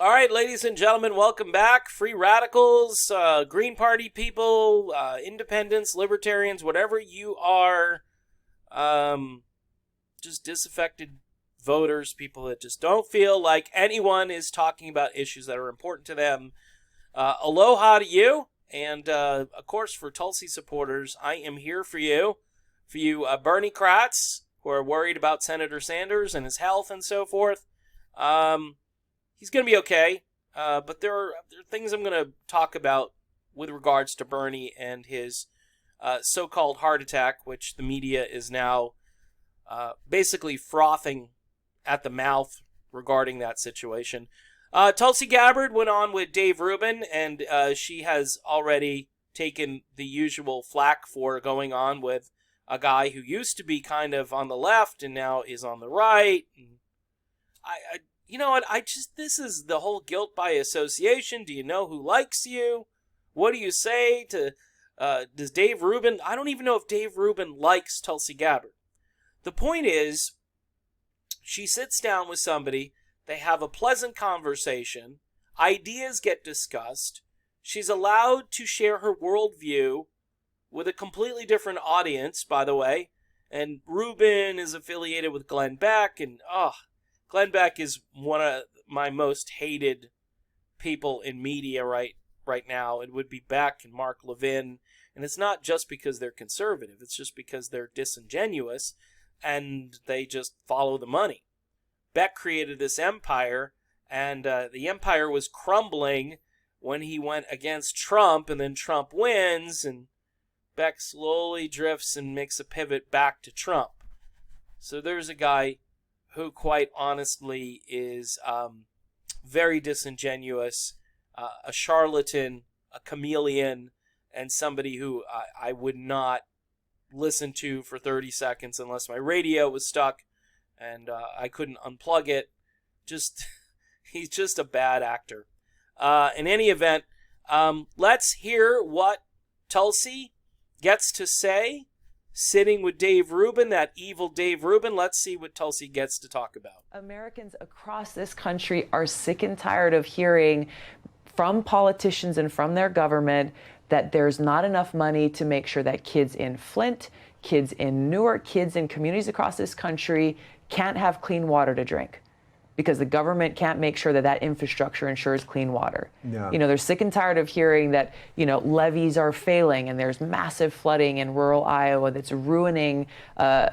All right, ladies and gentlemen, welcome back. Free radicals, Green Party people, independents, libertarians, whatever you are, just disaffected voters, people that just don't feel like anyone is talking about issues that are important to them. Aloha to you. And, of course, for Tulsi supporters, I am here for you. For you Bernie Kratz, who are worried about Senator Sanders and his health and so forth. He's going to be okay, but there are things I'm going to talk about with regards to Bernie and his so-called heart attack, which the media is now basically frothing at the mouth regarding that situation. Tulsi Gabbard went on with Dave Rubin, and she has already taken the usual flack for going on with a guy who used to be kind of on the left and now is on the right. And you know what? This is the whole guilt by association. Do you know who likes you? What do you say to, does Dave Rubin? I don't even know if Dave Rubin likes Tulsi Gabbard. The point is, she sits down with somebody, they have a pleasant conversation, ideas get discussed, she's allowed to share her worldview with a completely different audience, by the way, and Rubin is affiliated with Glenn Beck, and Glenn Beck is one of my most hated people in media right now. It would be Beck and Mark Levin. And it's not just because they're conservative. It's just because they're disingenuous and they just follow the money. Beck created this empire, and the empire was crumbling when he went against Trump, and then Trump wins, and Beck slowly drifts and makes a pivot back to Trump. So there's a guy who quite honestly is very disingenuous, a charlatan, a chameleon, and somebody who I would not listen to for 30 seconds unless my radio was stuck and I couldn't unplug it. He's just a bad actor. In any event, let's hear what Tulsi gets to say. Sitting with Dave Rubin, that evil Dave Rubin. Let's see what Tulsi gets to talk about. Americans across this country are sick and tired of hearing from politicians and from their government that there's not enough money to make sure that kids in Flint, kids in Newark, kids in communities across this country can't have clean water to drink, because the government can't make sure that that infrastructure ensures clean water. Yeah. They're sick and tired of hearing that, levees are failing and there's massive flooding in rural Iowa that's ruining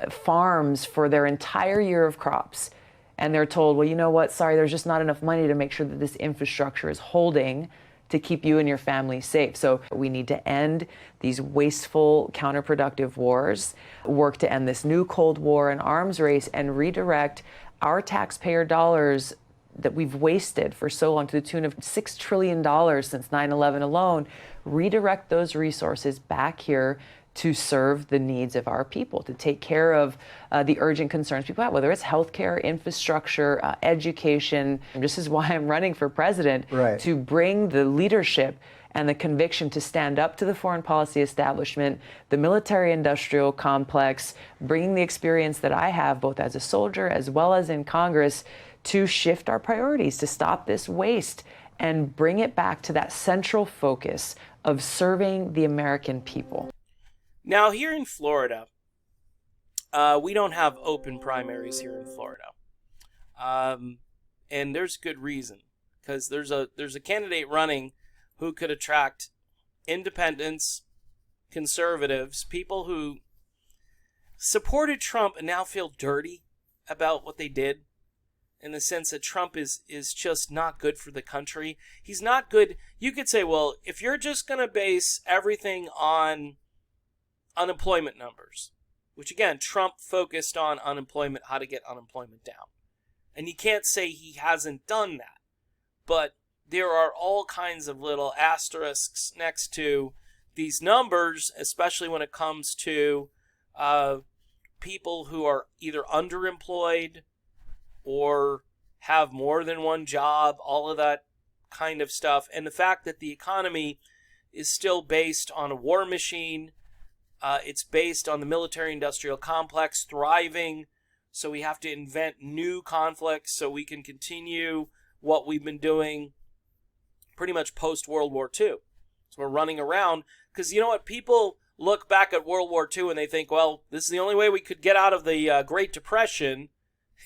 farms for their entire year of crops. And they're told, well, you know what, sorry, there's just not enough money to make sure that this infrastructure is holding to keep you and your family safe. So we need to end these wasteful, counterproductive wars, work to end this new Cold War and arms race, and redirect our taxpayer dollars that we've wasted for so long, to the tune of $6 trillion since 9/11 alone, redirect those resources back here to serve the needs of our people, to take care of the urgent concerns people have, whether it's healthcare, infrastructure, education. And this is why I'm running for president, right, to bring the leadership and the conviction to stand up to the foreign policy establishment, the military-industrial complex, bringing the experience that I have both as a soldier as well as in Congress to shift our priorities, to stop this waste and bring it back to that central focus of serving the American people. Now, here in Florida, we don't have open primaries here in Florida. And there's good reason, because there's a candidate running who could attract independents, conservatives, people who supported Trump and now feel dirty about what they did, in the sense that Trump is just not good for the country. He's not good. You could say, well, if you're just going to base everything on unemployment numbers, which again, Trump focused on unemployment, how to get unemployment down. And you can't say he hasn't done that. But there are all kinds of little asterisks next to these numbers, especially when it comes to people who are either underemployed or have more than one job, all of that kind of stuff. And the fact that the economy is still based on a war machine. It's based on the military-industrial complex thriving, so we have to invent new conflicts so we can continue what we've been doing pretty much post-World War II. So we're running around because you know what? People look back at World War II and they think, well, this is the only way we could get out of the Great Depression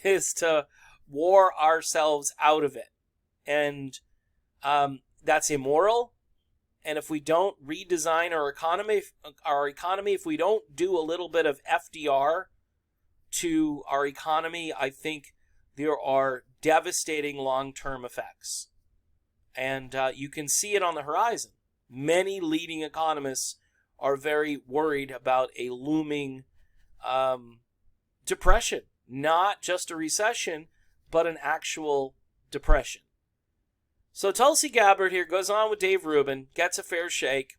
is to war ourselves out of it. And that's immoral. And if we don't redesign our economy, if we don't do a little bit of FDR to our economy, I think there are devastating long-term effects. And you can see it on the horizon. Many leading economists are very worried about a looming depression. Not just a recession, but an actual depression. So Tulsi Gabbard here goes on with Dave Rubin, gets a fair shake.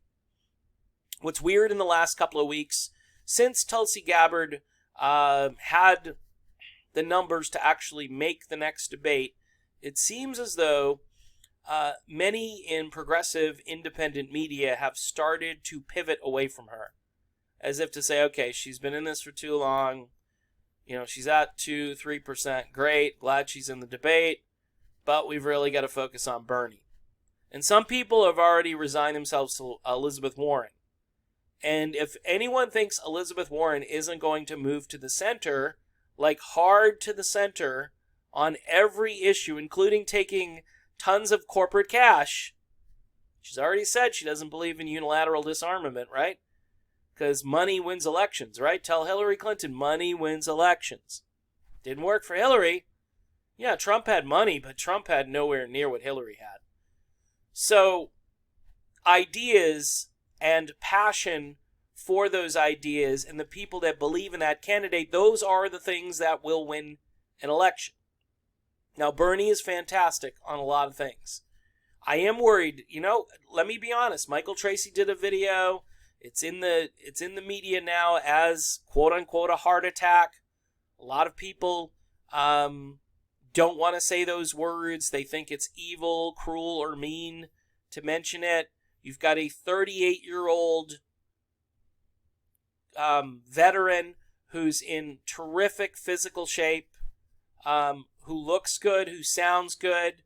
What's weird in the last couple of weeks, since Tulsi Gabbard had the numbers to actually make the next debate, it seems as though many in progressive independent media have started to pivot away from her. As if to say, okay, she's been in this for too long. You know, she's at 2-3%. Great. Glad she's in the debate. But we've really got to focus on Bernie. And some people have already resigned themselves to Elizabeth Warren. And if anyone thinks Elizabeth Warren isn't going to move to the center, like hard to the center, on every issue, including taking tons of corporate cash, she's already said she doesn't believe in unilateral disarmament, right? Because money wins elections, right? Tell Hillary Clinton money wins elections. Didn't work for Hillary. Yeah, Trump had money, but Trump had nowhere near what Hillary had. So, ideas and passion for those ideas and the people that believe in that candidate, those are the things that will win an election. Now, Bernie is fantastic on a lot of things. I am worried, let me be honest. Michael Tracy did a video. It's in the media now as quote unquote a heart attack. A lot of people don't want to say those words. They think it's evil, cruel, or mean to mention it. You've got a 38-year-old veteran who's in terrific physical shape, who looks good, who sounds good,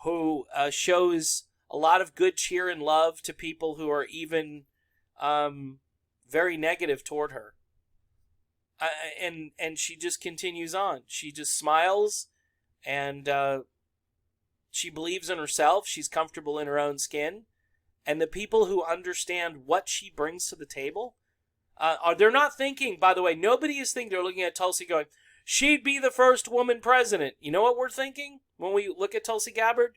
who shows a lot of good cheer and love to people who are even very negative toward her. And she just continues on. She just smiles, and she believes in herself. She's comfortable in her own skin. And the people who understand what she brings to the table, they're not thinking, by the way, nobody is thinking, they're looking at Tulsi going, she'd be the first woman president. You know what we're thinking when we look at Tulsi Gabbard?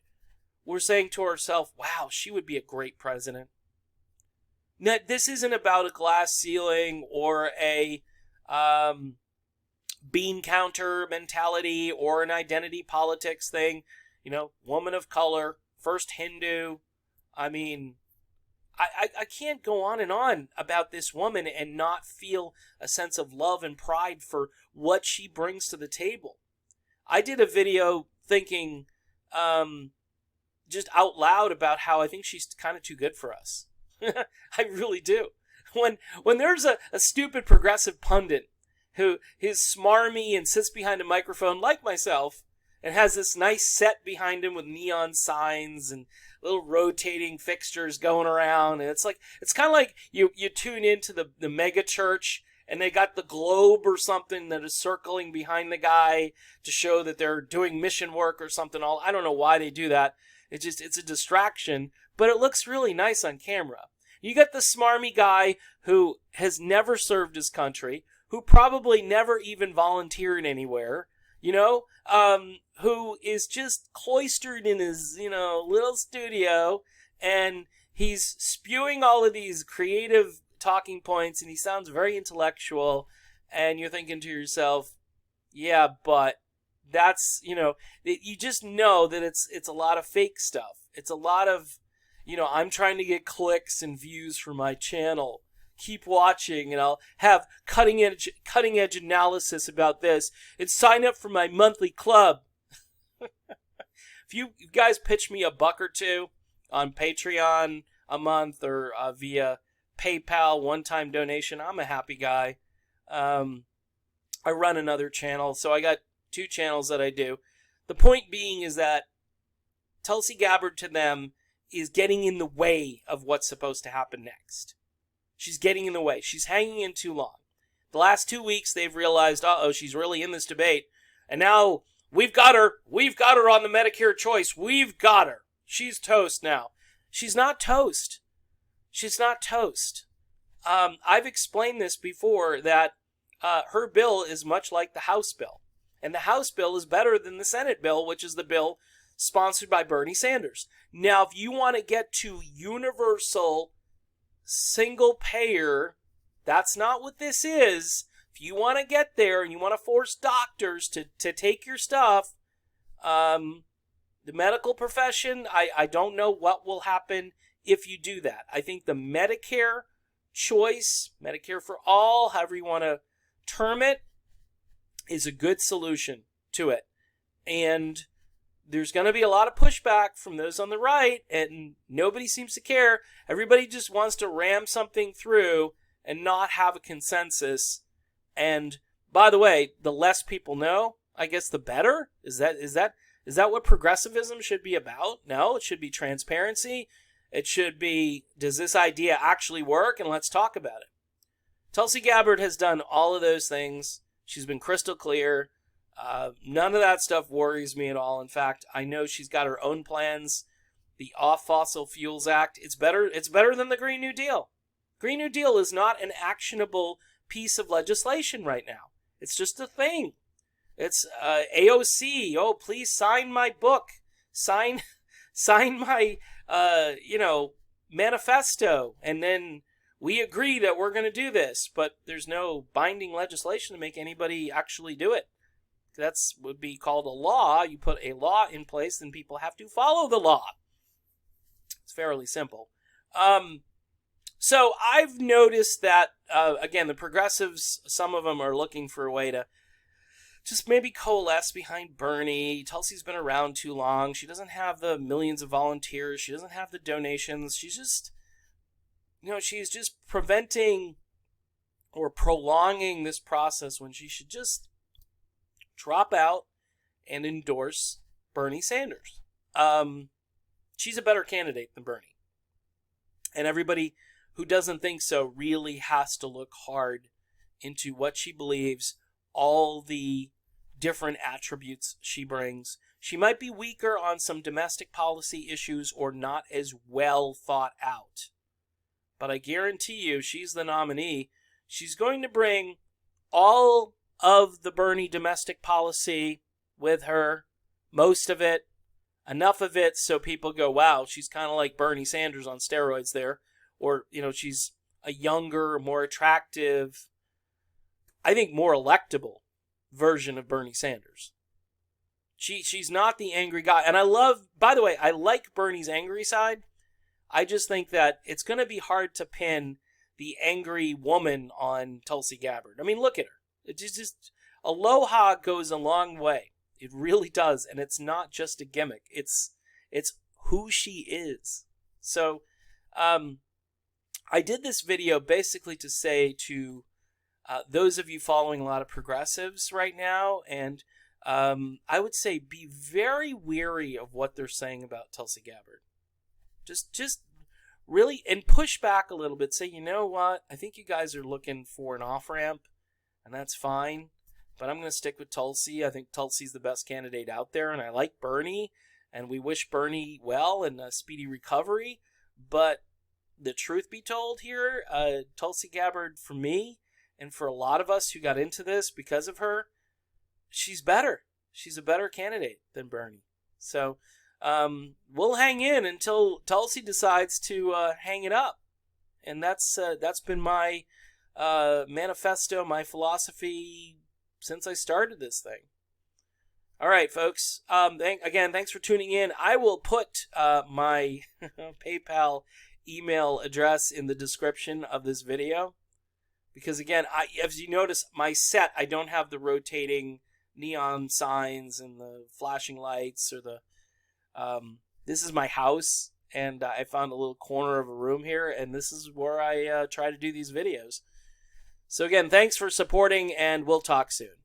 We're saying to ourselves, wow, she would be a great president. Now, this isn't about a glass ceiling or a bean counter mentality or an identity politics thing. Woman of color, first Hindu. I mean, I can't go on and on about this woman and not feel a sense of love and pride for what she brings to the table. I did a video thinking just out loud about how I think she's kind of too good for us. I really do. When there's a stupid progressive pundit who is smarmy and sits behind a microphone like myself and has this nice set behind him with neon signs and little rotating fixtures going around, and it's kind of like you tune into the mega church and they got the globe or something that is circling behind the guy to show that they're doing mission work or something. I don't know why they do that. It's a distraction, but it looks really nice on camera. You got the smarmy guy who has never served his country, who probably never even volunteered anywhere, who is just cloistered in his, little studio, and he's spewing all of these creative talking points, and he sounds very intellectual, and you're thinking to yourself, yeah, but that's, you just know that it's a lot of fake stuff. It's a lot of, I'm trying to get clicks and views for my channel. Keep watching, and I'll have cutting edge analysis about this, and sign up for my monthly club. If you guys pitch me $1 or $2 on Patreon a month or via PayPal one-time donation, I'm a happy guy. I run another channel, so I got 2 channels that I do. The point being is that Tulsi Gabbard to them is getting in the way of what's supposed to happen next. She's getting in the way. She's hanging in too long. The last 2 weeks, they've realized, she's really in this debate. And now we've got her. We've got her on the Medicare choice. We've got her. She's toast now. She's not toast. She's not toast. I've explained this before, that her bill is much like the House bill. And the House bill is better than the Senate bill, which is the bill sponsored by Bernie Sanders. Now, if you want to get to universal single payer, that's not what this is. If you want to get there and you want to force doctors to take your stuff, the medical profession, I don't know what will happen if you do that. I think the Medicare choice, Medicare for all, however you want to term it, is a good solution to it. And there's going to be a lot of pushback from those on the right, and nobody seems to care. Everybody just wants to ram something through and not have a consensus. And by the way, the less people know, I guess the better. Is that what progressivism should be about? No, it should be transparency. It should be, does this idea actually work? And let's talk about it. Tulsi Gabbard has done all of those things. She's been crystal clear. None of that stuff worries me at all. In fact, I know she's got her own plans. The Off Fossil Fuels Act, it's better than the Green New Deal. Green New Deal is not an actionable piece of legislation right now. It's just a thing. It's AOC. Oh, please sign my book. Sign my manifesto, and then we agree that we're going to do this. But there's no binding legislation to make anybody actually do it. That's would be called a law. You put a law in place, then people have to follow the law. It's fairly simple. So I've noticed that, again, the progressives, some of them are looking for a way to just maybe coalesce behind Bernie. Tulsi's been around too long. She doesn't have the millions of volunteers. She doesn't have the donations. She's just, she's just preventing or prolonging this process when she should just drop out and endorse Bernie Sanders. She's a better candidate than Bernie. And everybody who doesn't think so really has to look hard into what she believes, all the different attributes she brings. She might be weaker on some domestic policy issues or not as well thought out. But I guarantee you, she's the nominee. She's going to bring all of the Bernie domestic policy with her, most of it, enough of it so people go, wow, she's kind of like Bernie Sanders on steroids there. Or, she's a younger, more attractive, I think more electable version of Bernie Sanders. She's not the angry guy. And by the way, I like Bernie's angry side. I just think that it's going to be hard to pin the angry woman on Tulsi Gabbard. I mean, look at her. It's just aloha goes a long way. It really does. And it's not just a gimmick. It's who she is. So, I did this video basically to say to those of you following a lot of progressives right now, and I would say be very wary of what they're saying about Tulsi Gabbard. Just really, and push back a little bit. Say, you know what? I think you guys are looking for an off-ramp, and that's fine. But I'm going to stick with Tulsi. I think Tulsi's the best candidate out there, and I like Bernie, and we wish Bernie well and a speedy recovery. But the truth be told here, Tulsi Gabbard, for me, and for a lot of us who got into this because of her, she's better. She's a better candidate than Bernie. So we'll hang in until Tulsi decides to hang it up. And that's been my manifesto, my philosophy since I started this thing. All right, folks. Thanks for tuning in. I will put my PayPal email address in the description of this video. Because again, as you notice, my set, I don't have the rotating neon signs and the flashing lights or the... this is my house, and I found a little corner of a room here, and this is where I try to do these videos. So again, thanks for supporting, and we'll talk soon.